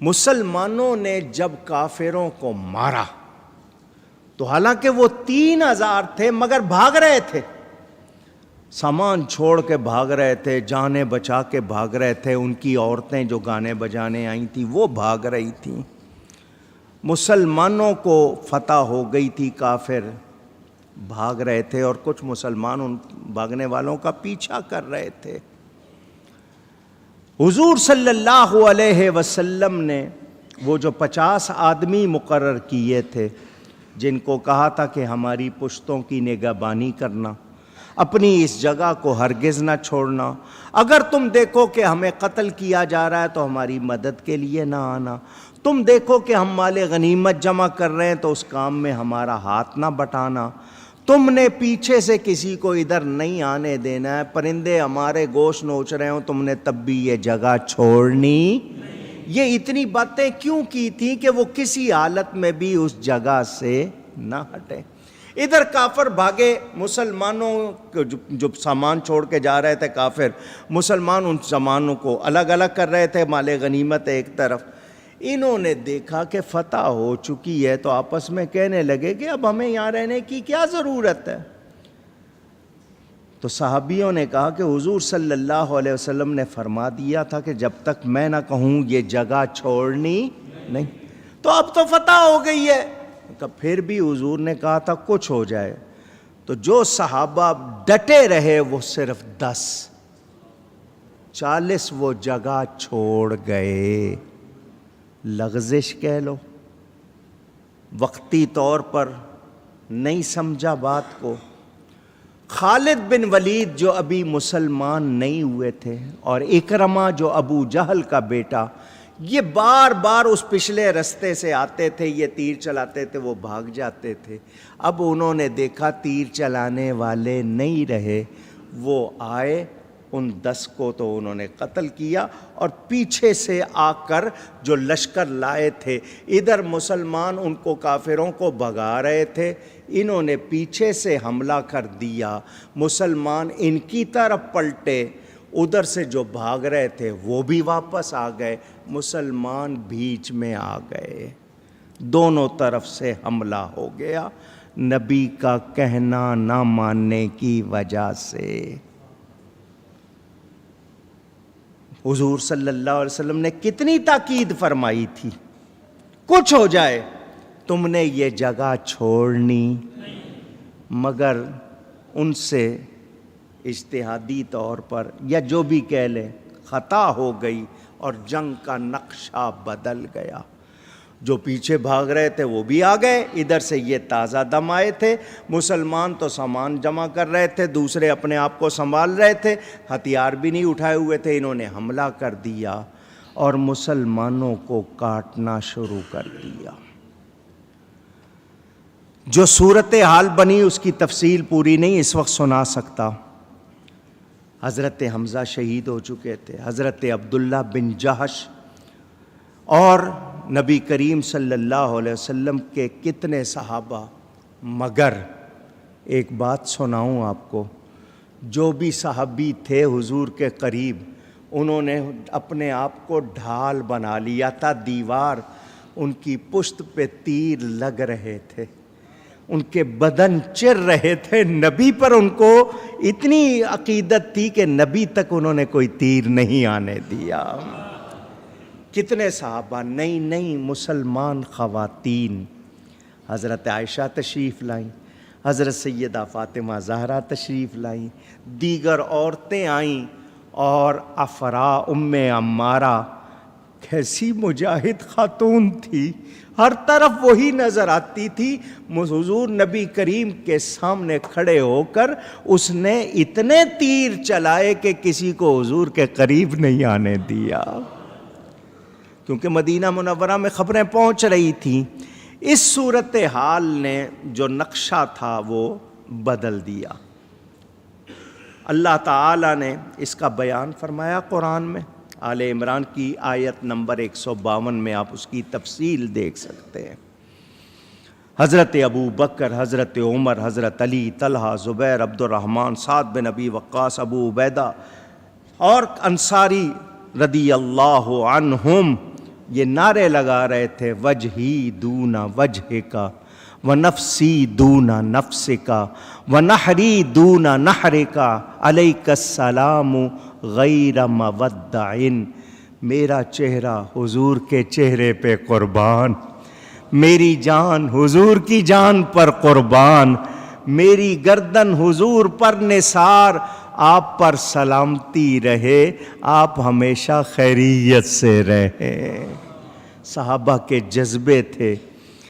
مسلمانوں نے جب کافروں کو مارا تو حالانکہ وہ 3000 تھے مگر بھاگ رہے تھے، سامان چھوڑ کے بھاگ رہے تھے، جانیں بچا کے بھاگ رہے تھے، ان کی عورتیں جو گانے بجانے آئی تھیں وہ بھاگ رہی تھیں، مسلمانوں کو فتح ہو گئی تھی، کافر بھاگ رہے تھے اور کچھ مسلمان ان بھاگنے والوں کا پیچھا کر رہے تھے۔ حضور صلی اللہ علیہ وسلم نے وہ جو 50 آدمی مقرر کیے تھے جن کو کہا تھا کہ ہماری پشتوں کی نگہبانی کرنا، اپنی اس جگہ کو ہرگز نہ چھوڑنا، اگر تم دیکھو کہ ہمیں قتل کیا جا رہا ہے تو ہماری مدد کے لیے نہ آنا، تم دیکھو کہ ہم مال غنیمت جمع کر رہے ہیں تو اس کام میں ہمارا ہاتھ نہ بٹانا، تم نے پیچھے سے کسی کو ادھر نہیں آنے دینا ہے، پرندے ہمارے گوشت نوچ رہے ہوں تم نے تب بھی یہ جگہ چھوڑنی۔ یہ اتنی باتیں کیوں کی تھیں کہ وہ کسی حالت میں بھی اس جگہ سے نہ ہٹے۔ ادھر کافر بھاگے، مسلمانوں جو سامان چھوڑ کے جا رہے تھے کافر، مسلمان ان سامانوں کو الگ الگ کر رہے تھے، مال غنیمت ایک طرف۔ انہوں نے دیکھا کہ فتح ہو چکی ہے تو آپس میں کہنے لگے کہ اب ہمیں یہاں رہنے کی کیا ضرورت ہے؟ تو صحابیوں نے کہا کہ حضور صلی اللہ علیہ وسلم نے فرما دیا تھا کہ جب تک میں نہ کہوں یہ جگہ چھوڑنی نہیں، تو اب تو فتح ہو گئی ہے۔ پھر بھی حضور نے کہا تھا کچھ ہو جائے، تو جو صحابہ ڈٹے رہے وہ صرف 10، 40 وہ جگہ چھوڑ گئے۔ لغزش کہہ لو، وقتی طور پر نہیں سمجھا بات کو۔ خالد بن ولید جو ابھی مسلمان نہیں ہوئے تھے اور اکرمہ جو ابو جہل کا بیٹا، یہ بار بار اس پچھلے رستے سے آتے تھے، یہ تیر چلاتے تھے، وہ بھاگ جاتے تھے۔ اب انہوں نے دیکھا تیر چلانے والے نہیں رہے، وہ آئے، ان 10 کو تو انہوں نے قتل کیا اور پیچھے سے آ کر جو لشکر لائے تھے، ادھر مسلمان ان کو کافروں کو بھگا رہے تھے، انہوں نے پیچھے سے حملہ کر دیا، مسلمان ان کی طرف پلٹے، ادھر سے جو بھاگ رہے تھے وہ بھی واپس آ گئے، مسلمان بیچ میں آ گئے، دونوں طرف سے حملہ ہو گیا نبی کا کہنا نہ ماننے کی وجہ سے۔ حضور صلی اللہ علیہ وسلم نے کتنی تاکید فرمائی تھی، کچھ ہو جائے تم نے یہ جگہ چھوڑنی، مگر ان سے اجتہادی طور پر یا جو بھی کہہ لیں خطا ہو گئی اور جنگ کا نقشہ بدل گیا۔ جو پیچھے بھاگ رہے تھے وہ بھی آ گئے، ادھر سے یہ تازہ دم آئے تھے، مسلمان تو سامان جمع کر رہے تھے، دوسرے اپنے آپ کو سنبھال رہے تھے، ہتھیار بھی نہیں اٹھائے ہوئے تھے، انہوں نے حملہ کر دیا اور مسلمانوں کو کاٹنا شروع کر دیا۔ جو صورتحال بنی اس کی تفصیل پوری نہیں اس وقت سنا سکتا۔ حضرت حمزہ شہید ہو چکے تھے، حضرت عبداللہ بن جہش اور نبی کریم صلی اللہ علیہ وسلم کے کتنے صحابہ، مگر ایک بات سناؤں آپ کو، جو بھی صحابی تھے حضور کے قریب انہوں نے اپنے آپ کو ڈھال بنا لیا تھا، دیوار، ان کی پشت پہ تیر لگ رہے تھے، ان کے بدن چر رہے تھے، نبی پر ان کو اتنی عقیدت تھی کہ نبی تک انہوں نے کوئی تیر نہیں آنے دیا۔ کتنے صحابہ، نئی مسلمان خواتین، حضرت عائشہ تشریف لائیں، حضرت سیدہ فاطمہ زہرا تشریف لائیں، دیگر عورتیں آئیں، اور افرا ام عمارہ کیسی مجاہد خاتون تھی، ہر طرف وہی نظر آتی تھی، حضور نبی کریم کے سامنے کھڑے ہو کر اس نے اتنے تیر چلائے کہ کسی کو حضور کے قریب نہیں آنے دیا، کیونکہ مدینہ منورہ میں خبریں پہنچ رہی تھیں۔ اس صورتحال نے جو نقشہ تھا وہ بدل دیا۔ اللہ تعالیٰ نے اس کا بیان فرمایا قرآن میں، آل عمران کی آیت نمبر 152 میں آپ اس کی تفصیل دیکھ سکتے ہیں۔ حضرت ابو بکر، حضرت عمر، حضرت علی، طلحہ، زبیر، عبد الرحمن، سعد بن ابی وقاص، ابو عبیدہ اور انصاری رضی اللہ عنہم، یہ نعرے لگا رہے تھے، وجہی دون وجہ کا ونفسی دون نفس کا ونحری دون نحر کا علیک السلام غیر مودع، میرا چہرہ حضور کے چہرے پہ قربان، میری جان حضور کی جان پر قربان، میری گردن حضور پر نثار، آپ پر سلامتی رہے، آپ ہمیشہ خیریت سے رہے۔ صحابہ کے جذبے تھے